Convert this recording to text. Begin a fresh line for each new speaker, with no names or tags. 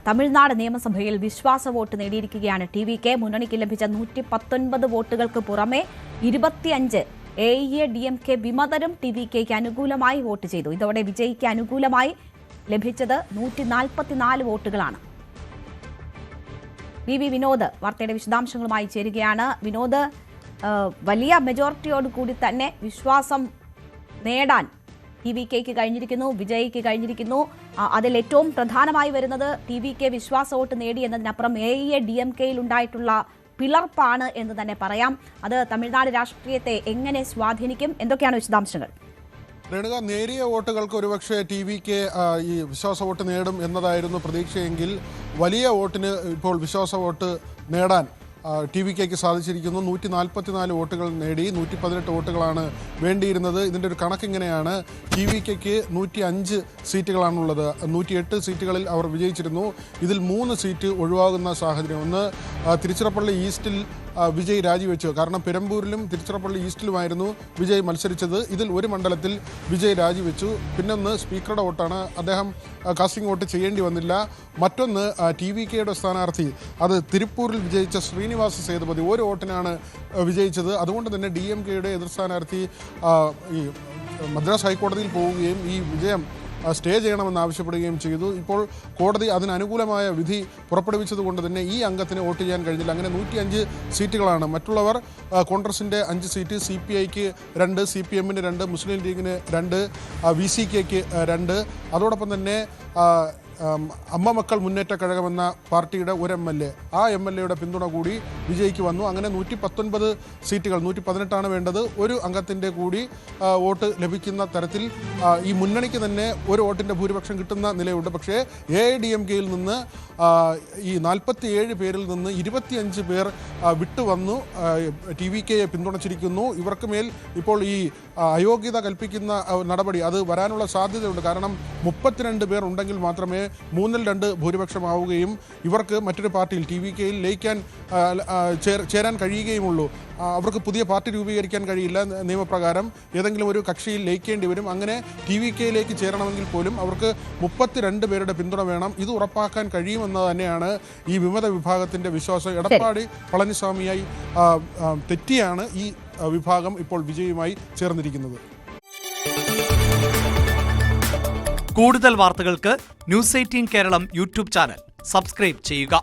തമിഴ്നാട് നിയമസഭയിൽ വിശ്വാസ vote നേടിയിരിക്കുകയാണ് TVK. മുന്നണിക്ക് ലഭിച്ച 119 വോട്ടുകൾക്ക് പുറമെ 25 AIADMK വിമതരും TVKയ്ക്ക് അനുകൂലമായി വോട്ട് ചെയ്തു. ഇതോടെ വിജയിക്ക് അനുകൂലമായി ലഭിച്ചത് 144 വോട്ടുകളാണ്. VV വിനോദ് വാർത്തയുടെ വിശദാംശങ്ങളുമായി ചേരുകയാണ്. വിനോദ്, വലിയ മെജോറിറ്റിയോട് കൂടി തന്നെ വിശ്വാസം നേടാൻ TVKയ്ക്ക് കഴിഞ്ഞിരിക്കുന്നു, വിജയ്ക്ക് കഴിഞ്ഞിരിക്കുന്നു. അതിൽ ഏറ്റവും പ്രധാനമായി വരുന്നത് TVK വിശ്വാസ വോട്ട് നേടി എന്നതിനപ്പുറം AIADMKയിൽ ഉണ്ടായിട്ടുള്ള പിളർപ്പാണ് എന്ന് തന്നെ പറയാം. അത് തമിഴ്നാട് രാഷ്ട്രീയത്തെ എങ്ങനെ സ്വാധീനിക്കും? എന്തൊക്കെയാണ് വിശദാംശങ്ങൾ?
രേണുക, നേരിയ വോട്ടുകൾക്ക് ഒരുപക്ഷെ TVK ഈ വിശ്വാസ വോട്ട് നേടും എന്നതായിരുന്നു പ്രതീക്ഷയെങ്കിൽ വലിയ വോട്ടിന് ഇപ്പോൾ വിശ്വാസ വോട്ട് നേടാൻ TVKയ്ക്ക് സാധിച്ചിരിക്കുന്നു. 144 വോട്ടുകൾ നേടി. 118 വോട്ടുകളാണ് വേണ്ടിയിരുന്നത്. ഇതിൻ്റെ ഒരു കണക്കിങ്ങനെയാണ്. TVKയ്ക്ക് 105 സീറ്റുകളാണുള്ളത്. 108 സീറ്റുകളിൽ അവർ വിജയിച്ചിരുന്നു. ഇതിൽ 3 സീറ്റ് ഒഴിവാകുന്ന സാഹചര്യം. ഒന്ന്, തിരുച്ചിറപ്പള്ളി ഈസ്റ്റിൽ വിജയ് രാജിവെച്ചു. കാരണം പെരമ്പൂരിലും തിരുച്ചിറപ്പള്ളി ഈസ്റ്റിലുമായിരുന്നു വിജയ് മത്സരിച്ചത്. ഇതിൽ ഒരു മണ്ഡലത്തിൽ വിജയ് രാജിവെച്ചു. പിന്നൊന്ന് സ്പീക്കറുടെ വോട്ടാണ്. അദ്ദേഹം കാസ്റ്റിംഗ് വോട്ട് ചെയ്യേണ്ടി വന്നില്ല. മറ്റൊന്ന് TVKയുടെ സ്ഥാനാർത്ഥി, അത് തിരുപ്പൂരിൽ വിജയിച്ച ശ്രീനിവാസ സേതുപതി, ഒരു വോട്ടിനാണ് വിജയിച്ചത്. അതുകൊണ്ട് തന്നെ DMKയുടെ എതിർ സ്ഥാനാർത്ഥി ഈ മദ്രാസ് ഹൈക്കോടതിയിൽ പോവുകയും ഈ വിജയം സ്റ്റേ ചെയ്യണമെന്ന് ആവശ്യപ്പെടുകയും ചെയ്തു. ഇപ്പോൾ കോടതി അതിനനുകൂലമായ വിധി പുറപ്പെടുവിച്ചതുകൊണ്ട് തന്നെ ഈ അംഗത്തിന് വോട്ട് ചെയ്യാൻ കഴിഞ്ഞില്ല. അങ്ങനെ 105 സീറ്റുകളാണ്. മറ്റുള്ളവർ കോൺഗ്രസിൻ്റെ 5 സീറ്റ്, CPIക്ക് 2, CPMന് 2, മുസ്ലിം ലീഗിന് 2, VCKയ്ക്ക് 2, അതോടൊപ്പം തന്നെ അമ്മ മക്കൾ മുന്നേറ്റ കഴകമെന്ന പാർട്ടിയുടെ ഒരു MLA, ആ MLAയുടെ പിന്തുണ കൂടി വിജയിക്ക് വന്നു. അങ്ങനെ 119 സീറ്റുകൾ, 118 വേണ്ടത്, ഒരു അംഗത്തിൻ്റെ കൂടി വോട്ട് ലഭിക്കുന്ന തരത്തിൽ ഈ മുന്നണിക്ക് തന്നെ ഒരു വോട്ടിൻ്റെ ഭൂരിപക്ഷം കിട്ടുന്ന നിലയുണ്ട്. പക്ഷേ AIADMKയിൽ നിന്ന് ഈ 47 പേരിൽ നിന്ന് 25 പേർ വിട്ടുവന്നു TVKയെ പിന്തുണച്ചിരിക്കുന്നു. ഇവർക്ക് മേൽ ഇപ്പോൾ ഈ അയോഗ്യത കൽപ്പിക്കുന്ന നടപടി അത് വരാനുള്ള സാധ്യതയുണ്ട്. കാരണം 32 പേർ ഉണ്ടെങ്കിൽ മാത്രമേ 3-2 ഭൂരിപക്ഷമാവുകയും ഇവർക്ക് മറ്റൊരു പാർട്ടിയിൽ TVKയിൽ ലയിക്കാൻ ചേരാൻ കഴിയുകയുമുള്ളൂ. അവർക്ക് പുതിയ പാർട്ടി രൂപീകരിക്കാൻ കഴിയില്ല. നിയമപ്രകാരം ഏതെങ്കിലും ഒരു കക്ഷിയിൽ ലയിക്കേണ്ടി വരും. അങ്ങനെ TVKയിലേക്ക് ചേരണമെങ്കിൽ പോലും അവർക്ക് 32 പേരുടെ പിന്തുണ വേണം. ഇത് ഉറപ്പാക്കാൻ കഴിയുമെന്നത് തന്നെയാണ് ഈ വിമത വിഭാഗത്തിൻ്റെ വിശ്വാസം. എടപ്പാടി പളനിസ്വാമിയായി തെറ്റിയാണ് ഈ വിഭാഗം ഇപ്പോൾ വിജയുമായി ചേർന്നിരിക്കുന്നത്.
കൂടുതൽ വാർത്തകൾക്ക് News 18 Keralam YouTube channel subscribe ചെയ്യുക.